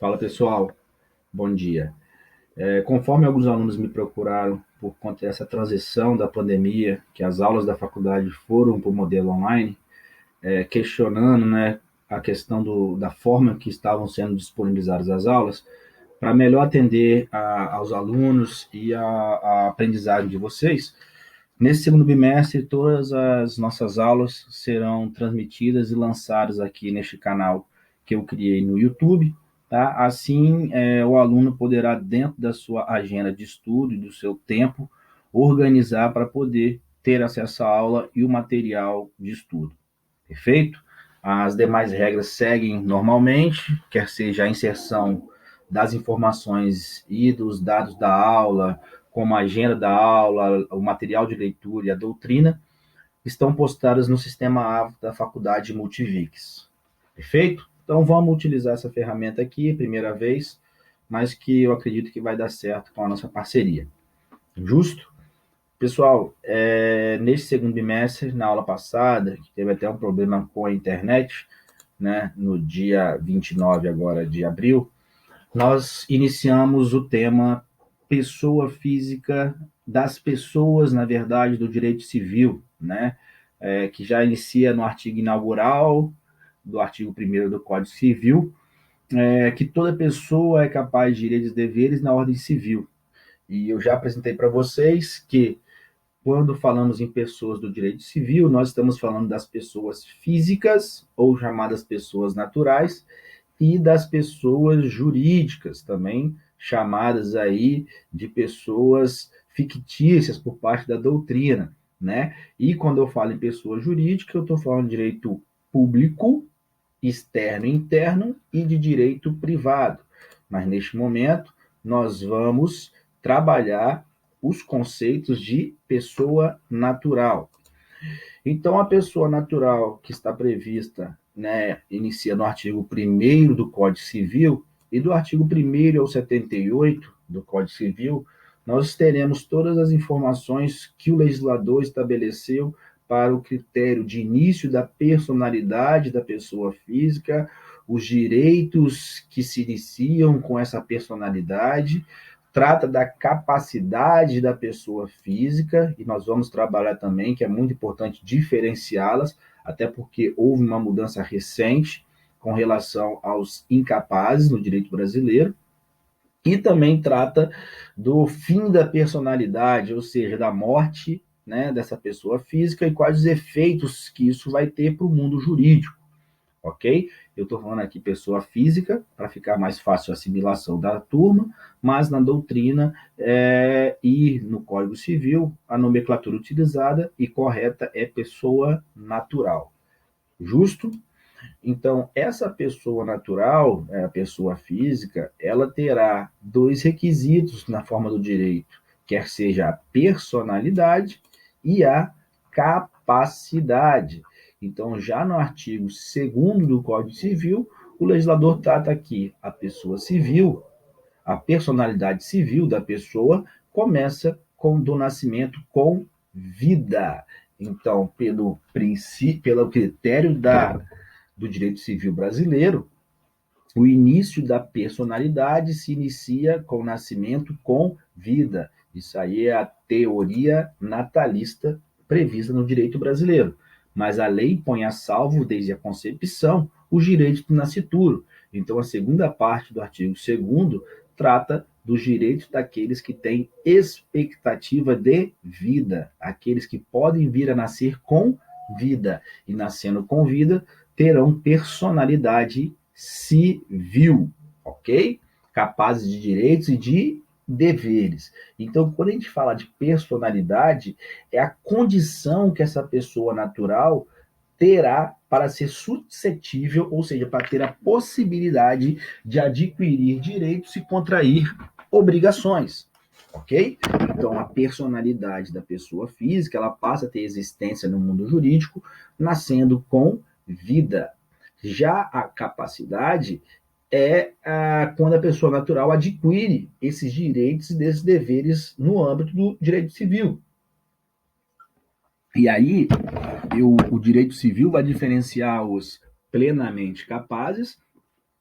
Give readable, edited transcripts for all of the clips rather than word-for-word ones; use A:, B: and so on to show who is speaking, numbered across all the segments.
A: Fala pessoal, bom dia. Conforme alguns alunos me procuraram por conta dessa transição da pandemia, que as aulas da faculdade foram para o modelo online, questionando, né, a questão da forma que estavam sendo disponibilizadas as aulas, para melhor atender aos alunos e a aprendizagem de vocês, nesse segundo bimestre todas as nossas aulas serão transmitidas e lançadas aqui neste canal que eu criei no YouTube. Tá? Assim, o aluno poderá, dentro da sua agenda de estudo e do seu tempo, organizar para poder ter acesso à aula e o material de estudo. Perfeito? As demais regras seguem normalmente, quer seja a inserção das informações e dos dados da aula, como a agenda da aula, o material de leitura e a doutrina, estão postadas no sistema AVO da Faculdade Multivix. Perfeito? Então vamos utilizar essa ferramenta aqui, primeira vez, mas que eu acredito que vai dar certo com a nossa parceria. Justo? Pessoal, neste segundo bimestre, na aula passada, que teve até um problema com a internet, né, no dia 29 agora de abril, nós iniciamos o tema pessoa física das pessoas, na verdade, do direito civil, né, que já inicia no artigo inaugural do artigo 1º do Código Civil, que toda pessoa é capaz de direitos e deveres na ordem civil. E eu já apresentei para vocês que, quando falamos em pessoas do direito civil, nós estamos falando das pessoas físicas, ou chamadas pessoas naturais, e das pessoas jurídicas, também chamadas aí de pessoas fictícias por parte da doutrina, né? E quando eu falo em pessoa jurídica, eu estou falando de direito público, externo e interno, e de direito privado. Mas neste momento, nós vamos trabalhar os conceitos de pessoa natural. Então, a pessoa natural que está prevista, né, inicia no artigo 1º do Código Civil, e do artigo 1º ao 78 do Código Civil, nós teremos todas as informações que o legislador estabeleceu para o critério de início da personalidade da pessoa física, os direitos que se iniciam com essa personalidade, trata da capacidade da pessoa física, e nós vamos trabalhar também, que é muito importante diferenciá-las, até porque houve uma mudança recente com relação aos incapazes no direito brasileiro, e também trata do fim da personalidade, ou seja, da morte, né, dessa pessoa física e quais os efeitos que isso vai ter para o mundo jurídico. Ok? Eu estou falando aqui pessoa física, para ficar mais fácil a assimilação da turma, mas na doutrina e no Código Civil, a nomenclatura utilizada e correta é pessoa natural. Justo? Então, essa pessoa natural, a pessoa física, ela terá dois requisitos na forma do direito, quer seja a personalidade e a capacidade. Então, já no artigo 2º do Código Civil, o legislador trata aqui a pessoa civil, a personalidade civil da pessoa começa do nascimento com vida. Então, pelo critério do direito civil brasileiro, o início da personalidade se inicia com o nascimento com vida. Isso aí é a teoria natalista prevista no direito brasileiro. Mas a lei põe a salvo, desde a concepção, os direitos do nascituro. Então, a segunda parte do artigo 2º trata dos direitos daqueles que têm expectativa de vida, aqueles que podem vir a nascer com vida. E nascendo com vida, terão personalidade civil, ok? Capazes de direitos e de deveres. Então, quando a gente fala de personalidade, é a condição que essa pessoa natural terá para ser suscetível, ou seja, para ter a possibilidade de adquirir direitos e contrair obrigações. Ok? Então, a personalidade da pessoa física, ela passa a ter existência no mundo jurídico, nascendo com vida. Já a capacidade é quando a pessoa natural adquire esses direitos e esses deveres no âmbito do direito civil. E aí, o direito civil vai diferenciar os plenamente capazes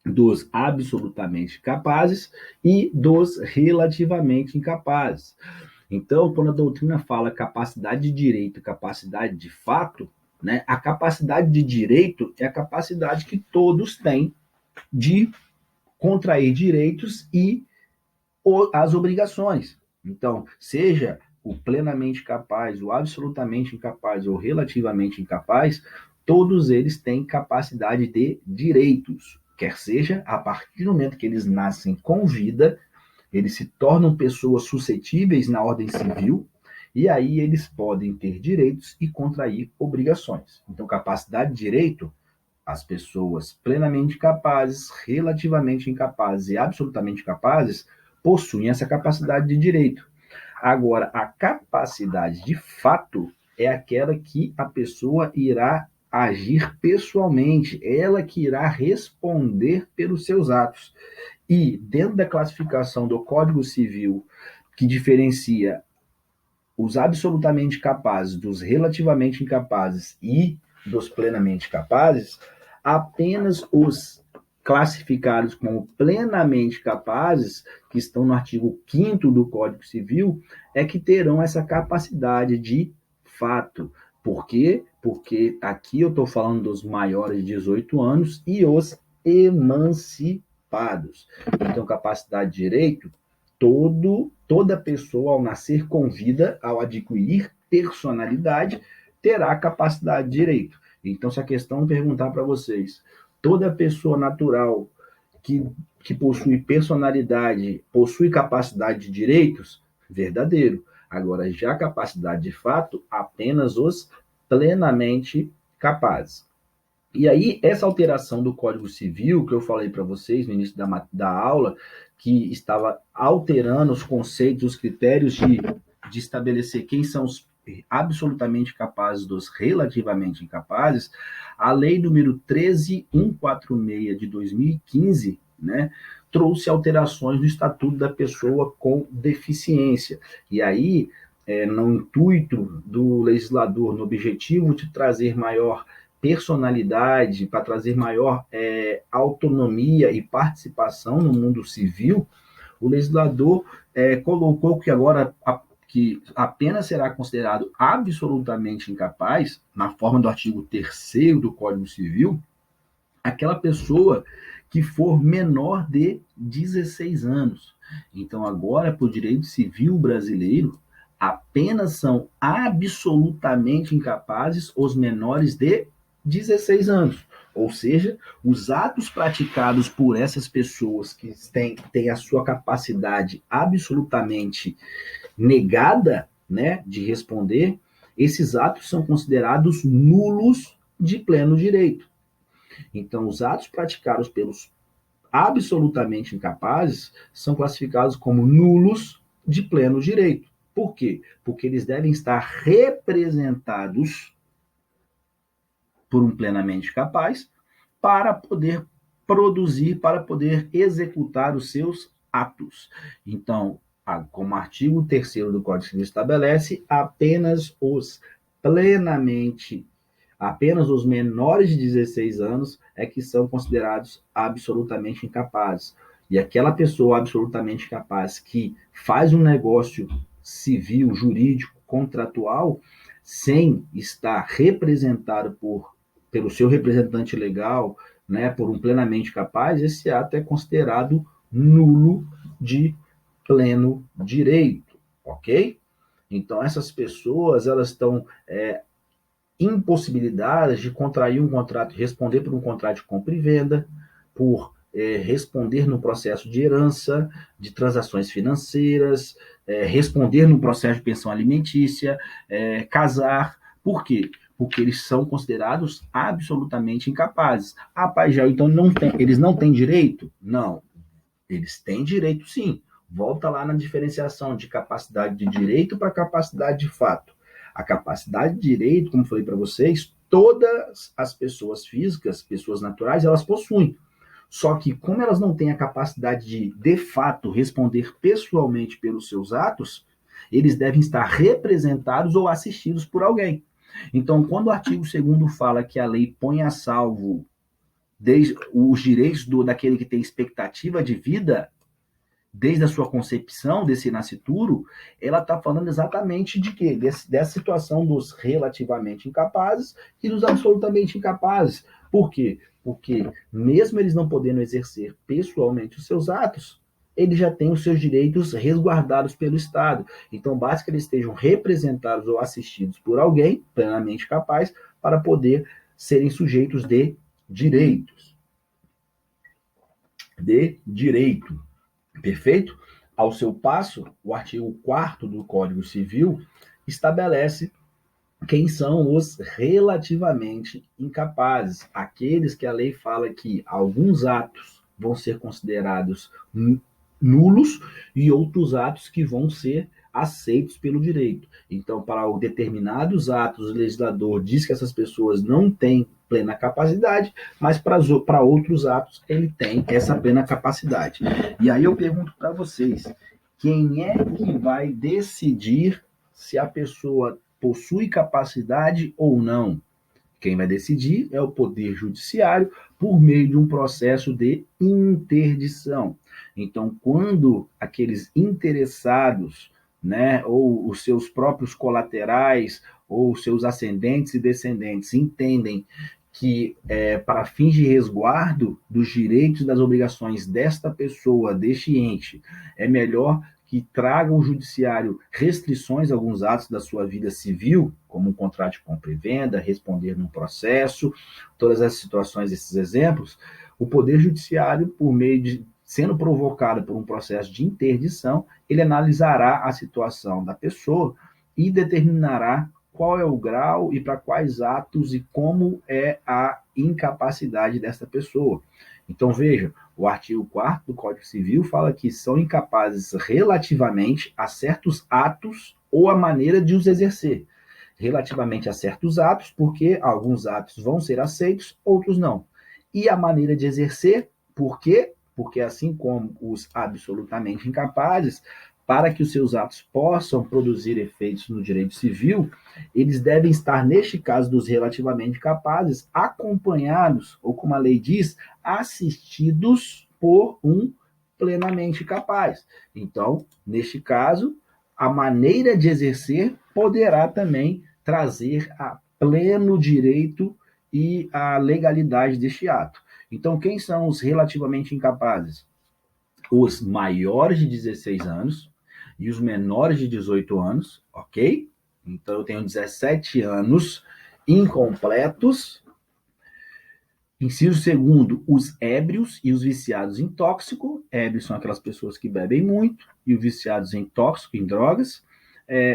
A: dos absolutamente capazes e dos relativamente incapazes. Então, quando a doutrina fala capacidade de direito e capacidade de fato, né, a capacidade de direito é a capacidade que todos têm de contrair direitos e as obrigações. Então, seja o plenamente capaz, o absolutamente incapaz ou relativamente incapaz, todos eles têm capacidade de direitos, quer seja a partir do momento que eles nascem com vida, eles se tornam pessoas suscetíveis na ordem civil, e aí eles podem ter direitos e contrair obrigações. Então, capacidade de direito, as pessoas plenamente capazes, relativamente incapazes e absolutamente capazes possuem essa capacidade de direito. Agora, a capacidade de fato é aquela que a pessoa irá agir pessoalmente, ela que irá responder pelos seus atos. E dentro da classificação do Código Civil, que diferencia os absolutamente capazes dos relativamente incapazes e dos plenamente capazes, apenas os classificados como plenamente capazes, que estão no artigo 5º do Código Civil, é que terão essa capacidade de fato. Por quê? Porque aqui eu estou falando dos maiores de 18 anos e os emancipados. Então, capacidade de direito, toda pessoa, ao nascer com vida, ao adquirir personalidade, terá capacidade de direito. Então, se a questão perguntar para vocês, toda pessoa natural que, que possui personalidade, possui capacidade de direitos? Verdadeiro. Agora, já capacidade de fato, apenas os plenamente capazes. E aí, essa alteração do Código Civil, que eu falei para vocês no início da aula, que estava alterando os conceitos, os critérios de estabelecer quem são os absolutamente capazes dos relativamente incapazes, a lei número 13146 de 2015, né, trouxe alterações no Estatuto da Pessoa com Deficiência. E aí, no intuito do legislador, no objetivo de trazer maior personalidade, para trazer maior autonomia e participação no mundo civil, o legislador colocou que agora que apenas será considerado absolutamente incapaz, na forma do artigo 3º do Código Civil, aquela pessoa que for menor de 16 anos. Então, agora, para o direito civil brasileiro, apenas são absolutamente incapazes os menores de 16 anos. Ou seja, os atos praticados por essas pessoas que têm a sua capacidade absolutamente negada, né, de responder, esses atos são considerados nulos de pleno direito. Então, os atos praticados pelos absolutamente incapazes são classificados como nulos de pleno direito. Por quê? Porque eles devem estar representados por um plenamente capaz para poder produzir, para poder executar os seus atos. Então, como o artigo 3º do Código Civil estabelece, apenas os menores de 16 anos é que são considerados absolutamente incapazes. E aquela pessoa absolutamente capaz que faz um negócio civil, jurídico, contratual, sem estar representado pelo seu representante legal, né, por um plenamente capaz, esse ato é considerado nulo de pleno direito, ok? Então, essas pessoas, elas estão impossibilidades de contrair um contrato, responder por um contrato de compra e venda, por responder no processo de herança, de transações financeiras, responder no processo de pensão alimentícia, casar. Por quê? Porque eles são considerados absolutamente incapazes. Ah, pai, já, então eles não têm direito? Não, eles têm direito sim. Volta lá na diferenciação de capacidade de direito para capacidade de fato. A capacidade de direito, como falei para vocês, todas as pessoas físicas, pessoas naturais, elas possuem. Só que, como elas não têm a capacidade de fato, responder pessoalmente pelos seus atos, eles devem estar representados ou assistidos por alguém. Então, quando o artigo 2º fala que a lei põe a salvo desde os direitos daquele que tem expectativa de vida, desde a sua concepção desse nascituro, ela está falando exatamente de quê? Dessa situação dos relativamente incapazes e dos absolutamente incapazes. Por quê? Porque mesmo eles não podendo exercer pessoalmente os seus atos, eles já têm os seus direitos resguardados pelo Estado. Então, basta que eles estejam representados ou assistidos por alguém plenamente capaz para poder serem sujeitos de direitos. De direito. Perfeito? Ao seu passo, o artigo 4º do Código Civil estabelece quem são os relativamente incapazes, aqueles que a lei fala que alguns atos vão ser considerados nulos e outros atos que vão ser aceitos pelo direito. Então, para determinados atos, o legislador diz que essas pessoas não têm plena capacidade, mas para outros atos ele tem essa plena capacidade. E aí eu pergunto para vocês, quem é que vai decidir se a pessoa possui capacidade ou não? Quem vai decidir é o Poder Judiciário por meio de um processo de interdição. Então, quando aqueles interessados, né, ou os seus próprios colaterais, ou os seus ascendentes e descendentes entendem que, para fins de resguardo dos direitos e das obrigações desta pessoa, deste ente, é melhor que traga o judiciário restrições a alguns atos da sua vida civil, como um contrato de compra e venda, responder num processo, todas essas situações, esses exemplos, o Poder Judiciário, por meio de sendo provocado por um processo de interdição, ele analisará a situação da pessoa e determinará qual é o grau e para quais atos e como é a incapacidade dessa pessoa. Então, veja, o artigo 4º do Código Civil fala que são incapazes relativamente a certos atos ou a maneira de os exercer. Relativamente a certos atos, porque alguns atos vão ser aceitos, outros não. E a maneira de exercer, por quê? Porque assim como os absolutamente incapazes, para que os seus atos possam produzir efeitos no direito civil, eles devem estar, neste caso dos relativamente capazes, acompanhados, ou como a lei diz, assistidos por um plenamente capaz. Então, neste caso, a maneira de exercer poderá também trazer a pleno direito e a legalidade deste ato. Então, quem são os relativamente incapazes? Os maiores de 16 anos e os menores de 18 anos, ok? Então, eu tenho 17 anos incompletos. Inciso segundo, os ébrios e os viciados em tóxico. Ébrios são aquelas pessoas que bebem muito, e os viciados em tóxico, em drogas.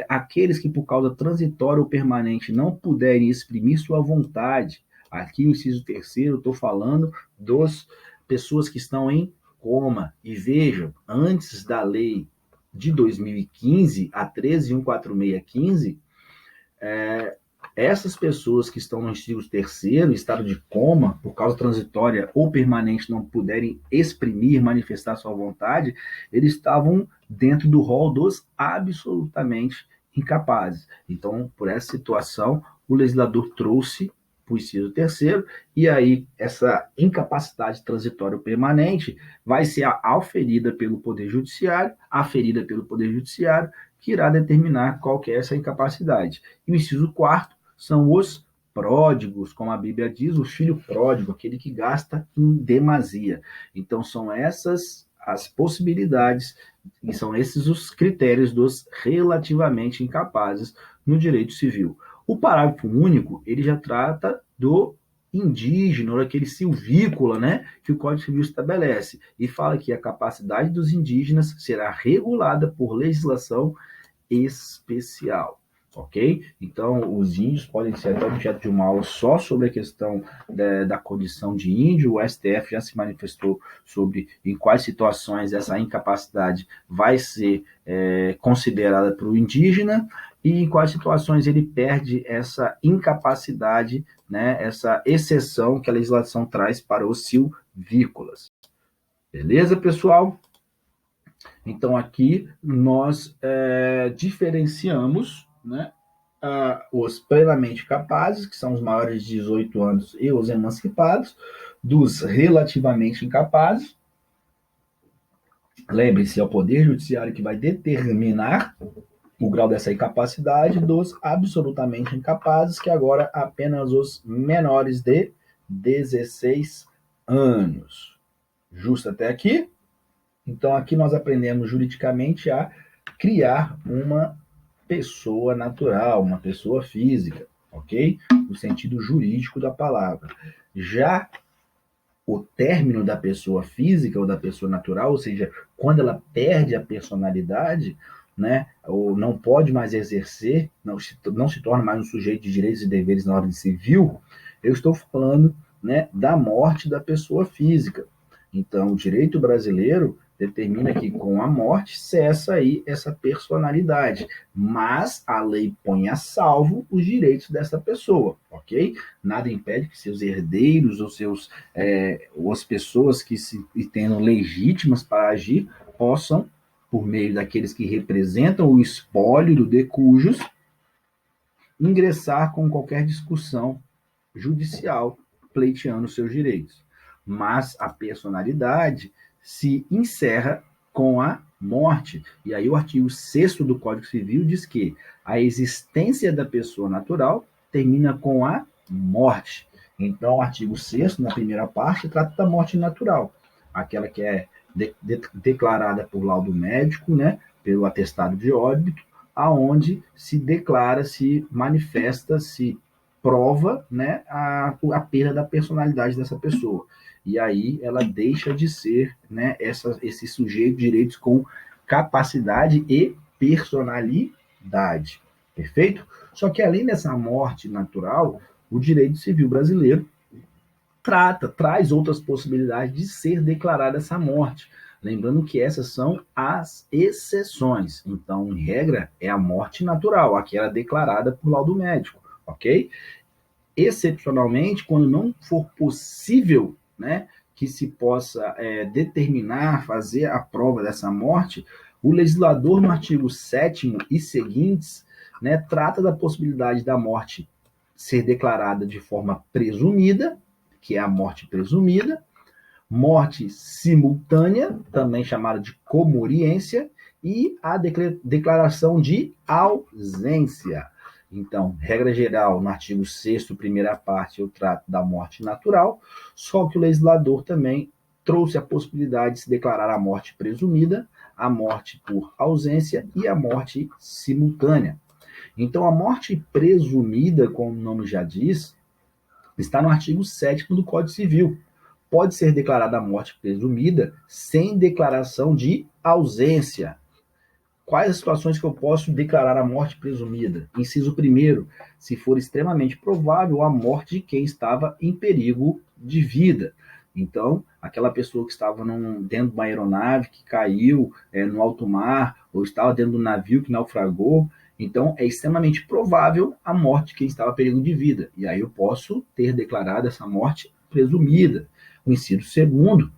A: Aqueles que, por causa transitória ou permanente, não puderem exprimir sua vontade. Aqui, o inciso terceiro, estou falando das pessoas que estão em coma. E vejam, antes da lei de 2015, a 13.14615, essas pessoas que estão no inciso terceiro, estado de coma, por causa transitória ou permanente, não puderem exprimir, manifestar sua vontade, eles estavam dentro do rol dos absolutamente incapazes. Então, por essa situação, o legislador trouxe para o inciso terceiro, e aí essa incapacidade transitória ou permanente vai ser auferida pelo Poder Judiciário, aferida pelo Poder Judiciário, que irá determinar qual que é essa incapacidade. E o inciso quarto são os pródigos, como a Bíblia diz, o filho pródigo, aquele que gasta em demasia. Então, são essas as possibilidades e são esses os critérios dos relativamente incapazes no direito civil. O parágrafo único, ele já trata do indígena, ou daquele silvícola, né, que o Código Civil estabelece, e fala que a capacidade dos indígenas será regulada por legislação especial, ok? Então, os índios podem ser até objeto de uma aula só sobre a questão da condição de índio. O STF já se manifestou sobre em quais situações essa incapacidade vai ser considerada para o indígena e em quais situações ele perde essa incapacidade, né, essa exceção que a legislação traz para os silvícolas. Beleza, pessoal? Então, aqui nós diferenciamos, né, os plenamente capazes, que são os maiores de 18 anos e os emancipados, dos relativamente incapazes. Lembre-se, é o Poder Judiciário que vai determinar o grau dessa incapacidade, dos absolutamente incapazes, que agora apenas os menores de 16 anos. Justo até aqui? Então, aqui nós aprendemos juridicamente a criar uma pessoa natural, uma pessoa física, ok? No sentido jurídico da palavra. Já o término da pessoa física ou da pessoa natural, ou seja, quando ela perde a personalidade, né, ou não pode mais exercer, não se torna mais um sujeito de direitos e deveres na ordem civil, eu estou falando, né, da morte da pessoa física. Então, o direito brasileiro determina que com a morte cessa aí essa personalidade, mas a lei põe a salvo os direitos dessa pessoa, ok? Nada impede que seus herdeiros ou ou as pessoas que se entendam legítimas para agir possam, por meio daqueles que representam o espólio do de cujos, ingressar com qualquer discussão judicial pleiteando seus direitos. Mas a personalidade se encerra com a morte. E aí o artigo 6º do Código Civil diz que a existência da pessoa natural termina com a morte. Então, o artigo 6º, na primeira parte, trata da morte natural, aquela que é declarada por laudo médico, né, pelo atestado de óbito, aonde se declara, se manifesta, se prova, né, a perda da personalidade dessa pessoa. E aí ela deixa de ser, né, esse sujeito de direitos com capacidade e personalidade. Perfeito? Só que além dessa morte natural, o direito civil brasileiro traz outras possibilidades de ser declarada essa morte. Lembrando que essas são as exceções. Então, em regra, é a morte natural, aquela declarada por laudo médico, ok? Excepcionalmente, quando não for possível, né, que se possa determinar, fazer a prova dessa morte, o legislador, no artigo 7º e seguintes, né, trata da possibilidade da morte ser declarada de forma presumida, que é a morte presumida, morte simultânea, também chamada de comoriência, e a declaração de ausência. Então, regra geral, no artigo 6º, primeira parte, eu trato da morte natural, só que o legislador também trouxe a possibilidade de se declarar a morte presumida, a morte por ausência e a morte simultânea. Então, a morte presumida, como o nome já diz, está no artigo 7º do Código Civil. Pode ser declarada a morte presumida sem declaração de ausência. Quais as situações que eu posso declarar a morte presumida? Inciso 1º, se for extremamente provável a morte de quem estava em perigo de vida. Então, aquela pessoa que estava dentro de uma aeronave que caiu no alto mar, ou estava dentro do navio que naufragou, então é extremamente provável a morte de quem estava em perigo de vida. E aí eu posso ter declarado essa morte presumida. O inciso 2º,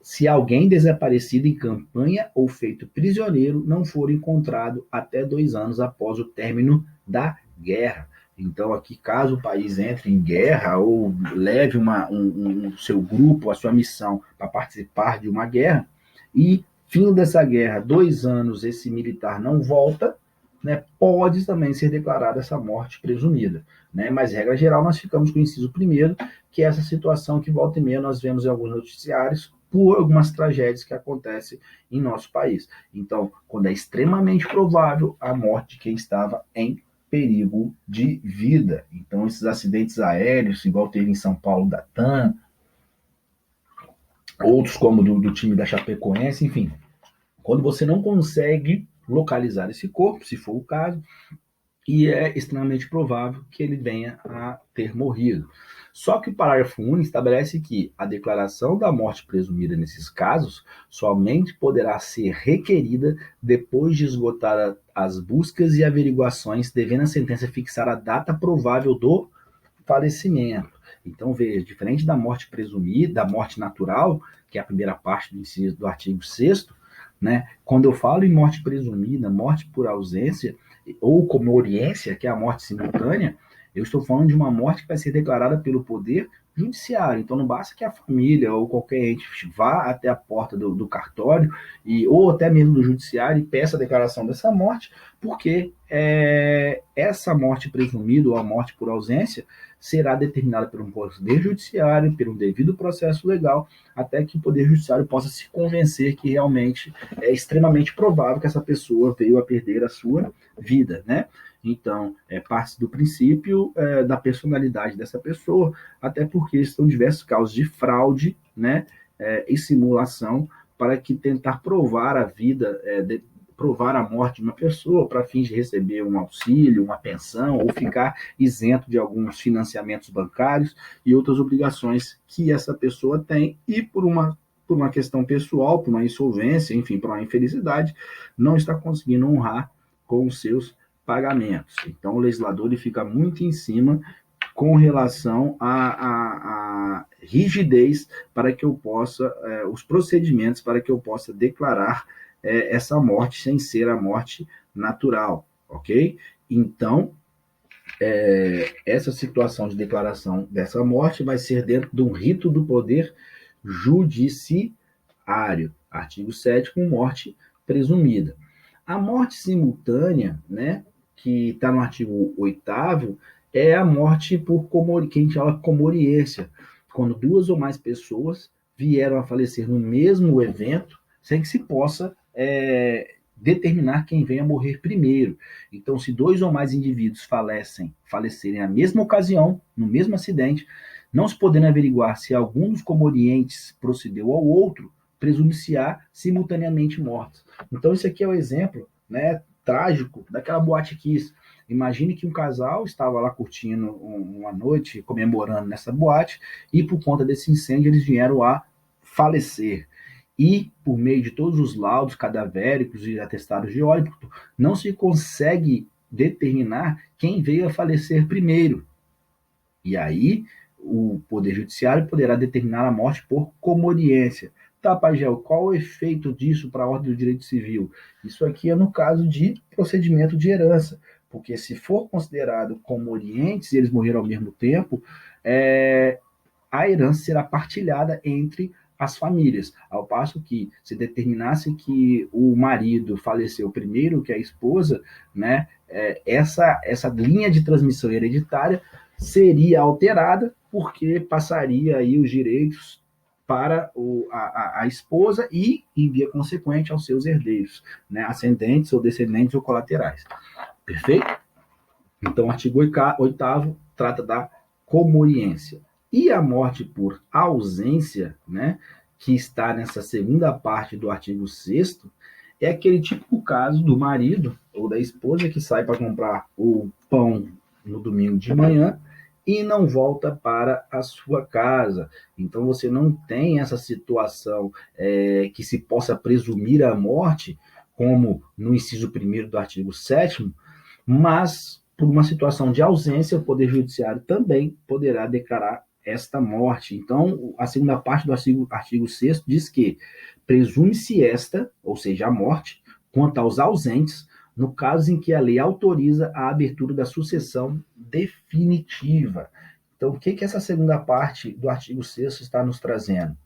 A: se alguém desaparecido em campanha ou feito prisioneiro não for encontrado até 2 anos após o término da guerra. Então, aqui, caso o país entre em guerra ou leve seu grupo, a sua missão para participar de uma guerra, e fim dessa guerra, 2 anos, esse militar não volta, né, pode também ser declarada essa morte presumida. Né? Mas, regra geral, nós ficamos com o inciso 1º, que é essa situação que volta e meia nós vemos em alguns noticiários, por algumas tragédias que acontecem em nosso país. Então, quando é extremamente provável a morte de quem estava em perigo de vida. Então, esses acidentes aéreos, igual teve em São Paulo da TAM, outros como do time da Chapecoense, enfim, quando você não consegue localizar esse corpo, se for o caso, e é extremamente provável que ele venha a ter morrido. Só que o parágrafo único estabelece que a declaração da morte presumida nesses casos somente poderá ser requerida depois de esgotar as buscas e averiguações, devendo a sentença fixar a data provável do falecimento. Então, veja, diferente da morte presumida, da morte natural, que é a primeira parte do artigo 6º, né, quando eu falo em morte presumida, morte por ausência, ou comoriência, que é a morte simultânea, eu estou falando de uma morte que vai ser declarada pelo poder judiciário. Então não basta que a família ou qualquer ente vá até a porta do cartório ou até mesmo do judiciário e peça a declaração dessa morte, porque essa morte presumida ou a morte por ausência será determinada por um poder judiciário, pelo devido processo legal, até que o poder judiciário possa se convencer que realmente é extremamente provável que essa pessoa veio a perder a sua vida, né? Então, parte do princípio da personalidade dessa pessoa, até porque estão diversos casos de fraude, né, e simulação para que tentar provar a vida, provar a morte de uma pessoa para fins de receber um auxílio, uma pensão, ou ficar isento de alguns financiamentos bancários e outras obrigações que essa pessoa tem, e por uma questão pessoal, por uma insolvência, enfim, por uma infelicidade, não está conseguindo honrar com os seus pagamentos. Então, o legislador ele fica muito em cima com relação à rigidez para que eu possa, os procedimentos para que eu possa declarar essa morte sem ser a morte natural, ok? Então, essa situação de declaração dessa morte vai ser dentro de um rito do poder judiciário. Artigo 7º, morte presumida. A morte simultânea, né, que está no artigo 8º, é a morte por que a gente fala comoriência, quando duas ou mais pessoas vieram a falecer no mesmo evento, sem que se possa determinar quem vem a morrer primeiro. Então, se dois ou mais indivíduos falecerem na mesma ocasião, no mesmo acidente, não se podendo averiguar se algum dos comorientes procedeu ao outro, presume-se-á simultaneamente mortos. Então, esse aqui é o exemplo, né, trágico daquela Boate Kiss. Imagine que um casal estava lá curtindo uma noite, comemorando nessa boate, e por conta desse incêndio eles vieram a falecer. E, por meio de todos os laudos cadavéricos e atestados de óbito, não se consegue determinar quem veio a falecer primeiro. E aí, o Poder Judiciário poderá determinar a morte por comoriência. Tá, Pagel, qual o efeito disso para a ordem do direito civil? Isso aqui é no caso de procedimento de herança, porque se for considerado comorientes e eles morreram ao mesmo tempo, a herança será partilhada entre as famílias, ao passo que se determinasse que o marido faleceu primeiro que a esposa, né, essa linha de transmissão hereditária seria alterada, porque passaria aí os direitos para a esposa e, em via consequente, aos seus herdeiros, né, ascendentes ou descendentes ou colaterais. Perfeito? Então, o artigo 8º trata da comoriência. E a morte por ausência, né, que está nessa segunda parte do artigo 6º, é aquele típico caso do marido ou da esposa que sai para comprar o pão no domingo de manhã e não volta para a sua casa. Então, você não tem essa situação que se possa presumir a morte, como no inciso 1º do artigo 7º, mas por uma situação de ausência, o Poder Judiciário também poderá declarar esta morte. Então, a segunda parte do artigo 6º diz que presume-se esta, ou seja, a morte, quanto aos ausentes, no caso em que a lei autoriza a abertura da sucessão definitiva. Então, o que essa segunda parte do artigo 6º está nos trazendo?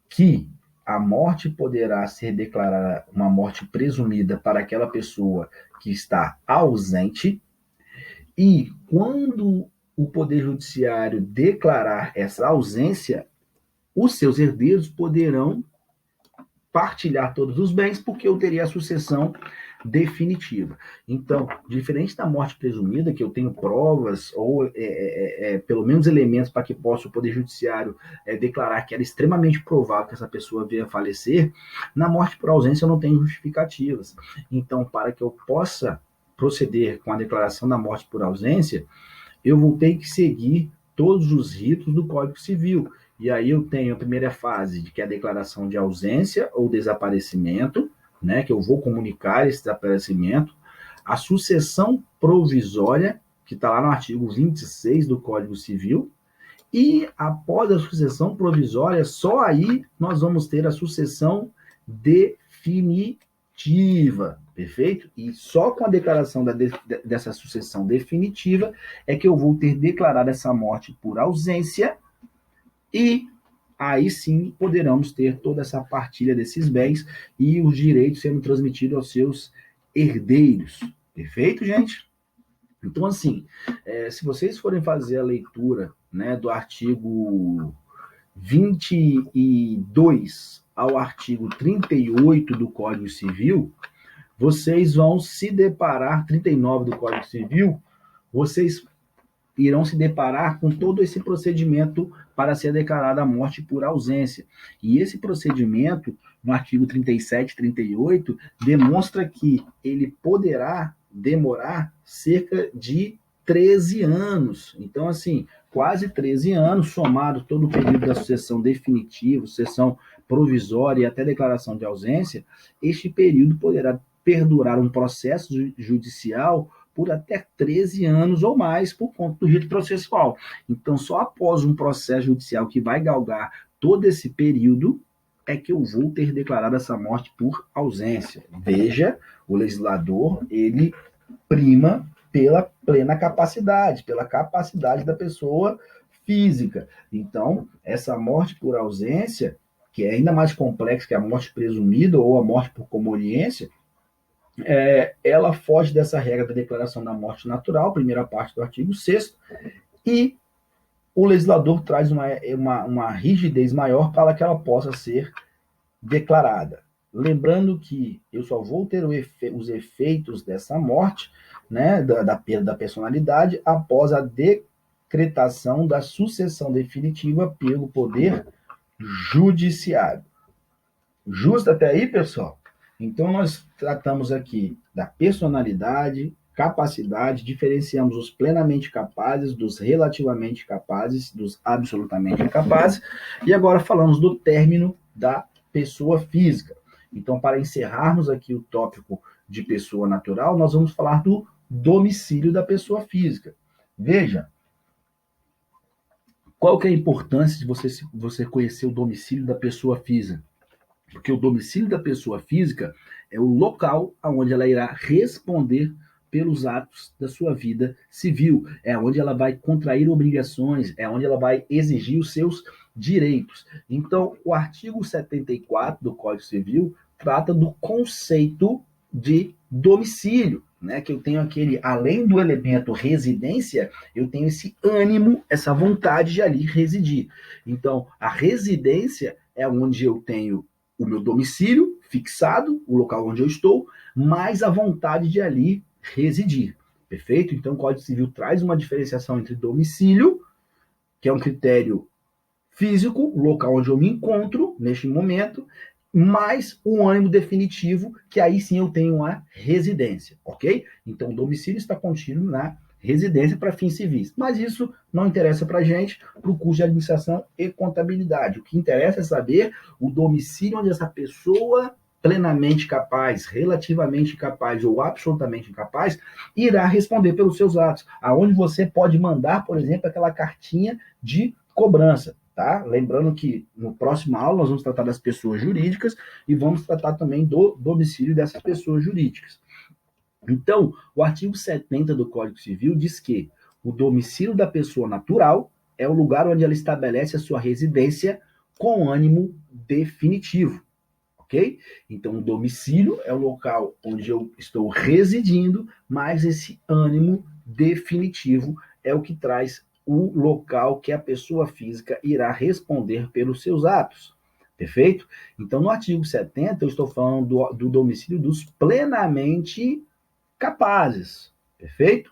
A: Que a morte poderá ser declarada uma morte presumida para aquela pessoa que está ausente, e quando o Poder Judiciário declarar essa ausência, os seus herdeiros poderão partilhar todos os bens, porque eu teria a sucessão definitiva. Então, diferente da morte presumida, que eu tenho provas ou pelo menos elementos para que possa o Poder Judiciário declarar que era extremamente provável que essa pessoa venha a falecer, na morte por ausência eu não tenho justificativas. Então, para que eu possa proceder com a declaração da morte por ausência, eu vou ter que seguir todos os ritos do Código Civil. E aí eu tenho a primeira fase, que é a declaração de ausência ou desaparecimento, né, que eu vou comunicar esse desaparecimento, a sucessão provisória, que está lá no artigo 26 do Código Civil, e após a sucessão provisória, só aí nós vamos ter a sucessão definitiva, perfeito? E só com a declaração dessa sucessão definitiva é que eu vou ter declarado essa morte por ausência e aí sim poderemos ter toda essa partilha desses bens e os direitos sendo transmitidos aos seus herdeiros. Perfeito, gente? Então, assim, se vocês forem fazer a leitura, né, do artigo 22 ao artigo 38 do Código Civil, vocês vão se deparar, 39 do Código Civil, vocês irão se deparar com todo esse procedimento para ser declarada a morte por ausência. E esse procedimento, no artigo 37 e 38, demonstra que ele poderá demorar cerca de 13 anos. Então, assim, quase 13 anos, somado todo o período da sucessão definitiva, sucessão provisória e até declaração de ausência, este período poderá perdurar um processo judicial por até 13 anos ou mais por conta do rito processual. Então, só após um processo judicial que vai galgar todo esse período é que eu vou ter declarado essa morte por ausência. Veja, o legislador, ele prima pela plena capacidade, pela capacidade da pessoa física. Então, essa morte por ausência, que é ainda mais complexa que a morte presumida ou a morte por comoriência, ela foge dessa regra da declaração da morte natural, primeira parte do artigo 6º, e o legislador traz uma rigidez maior para que ela possa ser declarada. Lembrando que eu só vou ter os efeitos dessa morte, né, da perda da personalidade, após a decretação da sucessão definitiva pelo Poder Judiciário. Justo até aí, pessoal? Então, nós tratamos aqui da personalidade, capacidade, diferenciamos os plenamente capazes dos relativamente capazes, dos absolutamente incapazes, e agora falamos do término da pessoa física. Então, para encerrarmos aqui o tópico de pessoa natural, nós vamos falar do domicílio da pessoa física. Veja, qual que é a importância de você conhecer o domicílio da pessoa física? Porque o domicílio da pessoa física é o local onde ela irá responder pelos atos da sua vida civil, é onde ela vai contrair obrigações, é onde ela vai exigir os seus direitos. Então, o artigo 74 do Código Civil trata do conceito de domicílio, né? Que eu tenho aquele, além do elemento residência, eu tenho esse ânimo, essa vontade de ali residir. Então, a residência é onde eu tenho o meu domicílio fixado, o local onde eu estou, mais a vontade de ali residir. Perfeito? Então, o Código Civil traz uma diferenciação entre domicílio, que é um critério físico, o local onde eu me encontro neste momento, mais o ânimo definitivo, que aí sim eu tenho a residência, ok? Então, o domicílio está contínuo na residência para fins civis. Mas isso não interessa para a gente, para o curso de administração e contabilidade. O que interessa é saber o domicílio onde essa pessoa plenamente capaz, relativamente capaz ou absolutamente incapaz, irá responder pelos seus atos. Aonde você pode mandar, por exemplo, aquela cartinha de cobrança. Tá? Lembrando que no próximo aula nós vamos tratar das pessoas jurídicas e vamos tratar também do domicílio dessas pessoas jurídicas. Então, o artigo 70 do Código Civil diz que o domicílio da pessoa natural é o lugar onde ela estabelece a sua residência com ânimo definitivo, ok? Então, o domicílio é o local onde eu estou residindo, mas esse ânimo definitivo é o que traz o local que a pessoa física irá responder pelos seus atos. Perfeito? Então, no artigo 70, eu estou falando do domicílio dos plenamente capazes. Perfeito?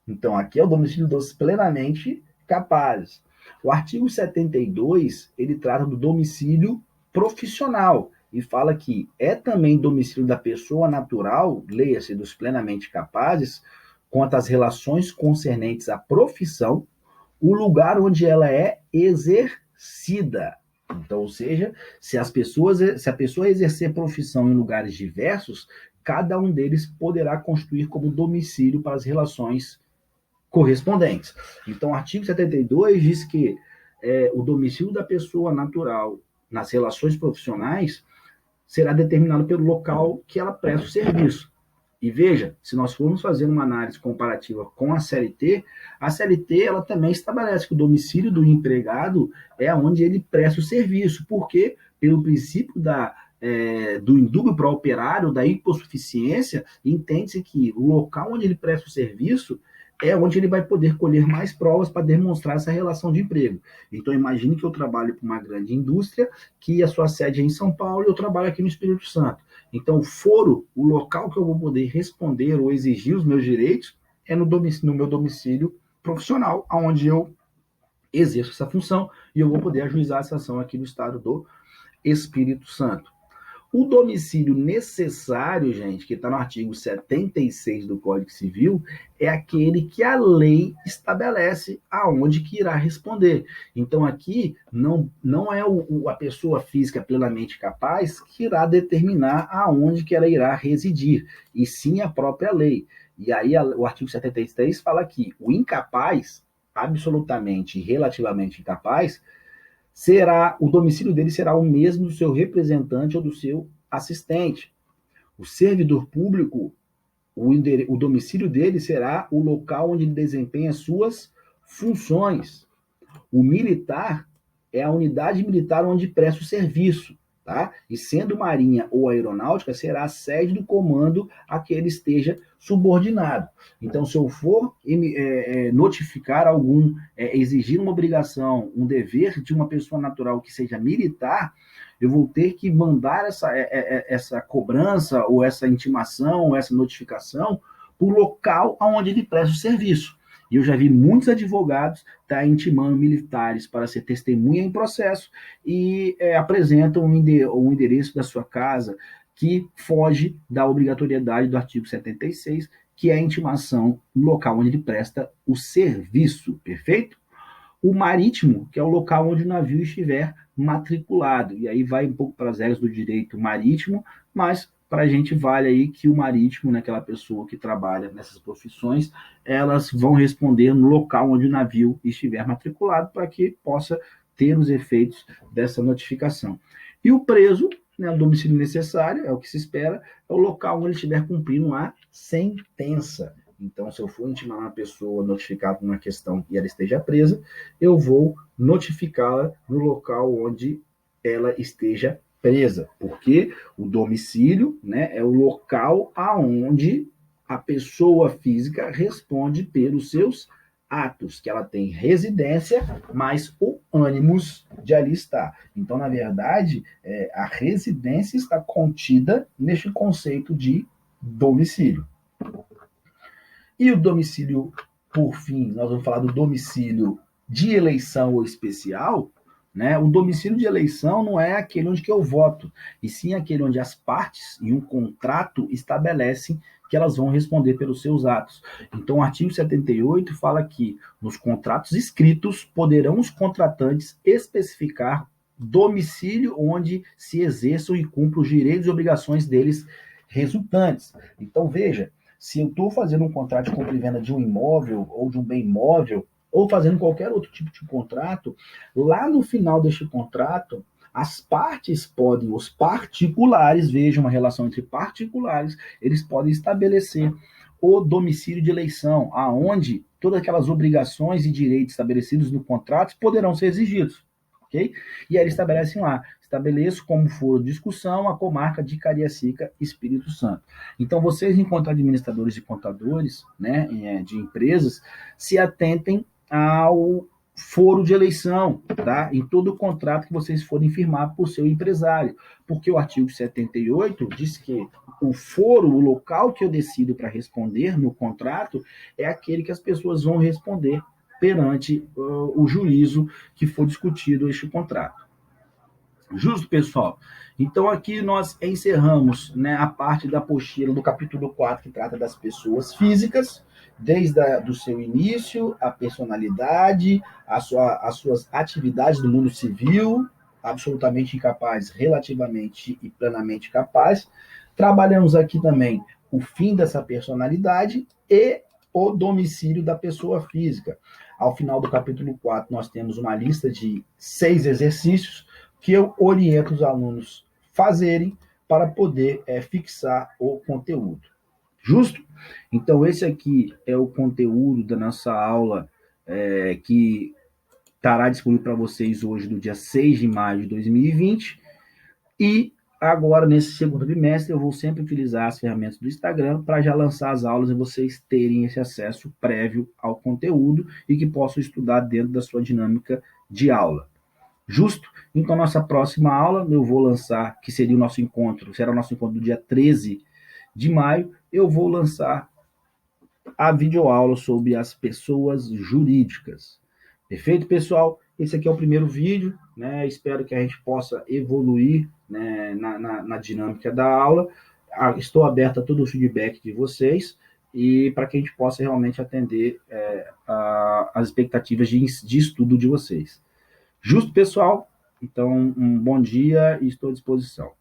A: Então, aqui é o domicílio dos plenamente capazes. O artigo 72, ele trata do domicílio profissional e fala que é também domicílio da pessoa natural, leia-se dos plenamente capazes, quanto às relações concernentes à profissão, o lugar onde ela é exercida. Então, ou seja, se a pessoa exercer profissão em lugares diversos, cada um deles poderá constituir como domicílio para as relações correspondentes. Então, o artigo 72 diz que o domicílio da pessoa natural nas relações profissionais será determinado pelo local que ela presta o serviço. E veja, se nós formos fazer uma análise comparativa com a CLT ela também estabelece que o domicílio do empregado é onde ele presta o serviço, porque pelo princípio do indúbio para operário, da hipossuficiência, entende-se que o local onde ele presta o serviço é onde ele vai poder colher mais provas para demonstrar essa relação de emprego. Então, imagine que eu trabalho para uma grande indústria, que a sua sede é em São Paulo e eu trabalho aqui no Espírito Santo. Então, o foro, o local que eu vou poder responder ou exigir os meus direitos é no meu domicílio profissional, onde eu exerço essa função e eu vou poder ajuizar essa ação aqui no estado do Espírito Santo. O domicílio necessário, gente, que está no artigo 76 do Código Civil, é aquele que a lei estabelece aonde que irá responder. Então, aqui, não é a pessoa física plenamente capaz que irá determinar aonde que ela irá residir, e sim a própria lei. E aí, o artigo 73 fala que o incapaz, absolutamente e relativamente incapaz, o domicílio dele será o mesmo do seu representante ou do seu assistente. O servidor público, o domicílio dele será o local onde ele desempenha suas funções. O militar é a unidade militar onde presta o serviço, tá? E sendo marinha ou aeronáutica, será a sede do comando a que ele esteja subordinado. Então, se eu for notificar exigir uma obrigação, um dever de uma pessoa natural que seja militar, eu vou ter que mandar essa cobrança, ou essa intimação, ou essa notificação para o local onde ele presta o serviço. E eu já vi muitos advogados intimando militares para ser testemunha em processo e apresentam um endereço da sua casa que foge da obrigatoriedade do artigo 76, que é a intimação no local onde ele presta o serviço, perfeito? O marítimo, que é o local onde o navio estiver matriculado. E aí vai um pouco para as regras do direito marítimo, mas para a gente vale aí que o marítimo, né, aquela pessoa que trabalha nessas profissões, elas vão responder no local onde o navio estiver matriculado para que possa ter os efeitos dessa notificação. E o preso, né, o domicílio necessário, é o que se espera, é o local onde ele estiver cumprindo a sentença. Então, se eu for intimar uma pessoa notificada por uma questão e ela esteja presa, eu vou notificá-la no local onde ela esteja presa, porque o domicílio, né, é o local aonde a pessoa física responde pelos seus atos, que ela tem residência, mas o ânimos de ali estar. Então, na verdade, a residência está contida neste conceito de domicílio. E o domicílio, por fim, nós vamos falar do domicílio de eleição ou especial, né? O domicílio de eleição não é aquele onde que eu voto, e sim aquele onde as partes em um contrato estabelecem que elas vão responder pelos seus atos. Então, o artigo 78 fala que nos contratos escritos poderão os contratantes especificar domicílio onde se exerçam e cumpram os direitos e obrigações deles resultantes. Então, veja, se eu estou fazendo um contrato de compra e venda de um imóvel ou de um bem imóvel, ou fazendo qualquer outro tipo de contrato, lá no final deste contrato, as partes podem, os particulares, vejam uma relação entre particulares, eles podem estabelecer o domicílio de eleição, aonde todas aquelas obrigações e direitos estabelecidos no contrato poderão ser exigidos. Okay? E aí eles estabelecem lá, estabeleço como foro de discussão a comarca de Cariacica, Espírito Santo. Então, vocês, enquanto administradores e contadores, né, de empresas, se atentem ao foro de eleição, tá? Em todo o contrato que vocês forem firmar por seu empresário, porque o artigo 78 diz que o foro, o local que eu decido para responder no contrato, é aquele que as pessoas vão responder perante o juízo que for discutido este contrato. Justo, pessoal? Então, aqui nós encerramos, né, a parte da apostila do capítulo 4, que trata das pessoas físicas, desde do seu início, a personalidade, as suas atividades do mundo civil, absolutamente incapaz, relativamente e plenamente capaz. Trabalhamos aqui também o fim dessa personalidade e o domicílio da pessoa física. Ao final do capítulo 4, nós temos uma lista de 6 exercícios que eu oriento os alunos fazerem para poder fixar o conteúdo. Justo? Então, esse aqui é o conteúdo da nossa aula que estará disponível para vocês hoje, no dia 6 de maio de 2020. E agora, nesse segundo trimestre, eu vou sempre utilizar as ferramentas do Instagram para já lançar as aulas e vocês terem esse acesso prévio ao conteúdo e que possam estudar dentro da sua dinâmica de aula. Justo? Então, nossa próxima aula, eu vou lançar, que seria o nosso encontro, será o nosso encontro do dia 13 de maio, eu vou lançar a videoaula sobre as pessoas jurídicas. Perfeito, pessoal? Esse aqui é o primeiro vídeo, né? Espero que a gente possa evoluir, né, na dinâmica da aula. Estou aberto a todo o feedback de vocês e para que a gente possa realmente atender as expectativas de estudo de vocês. Justo, pessoal? Então, um bom dia e estou à disposição.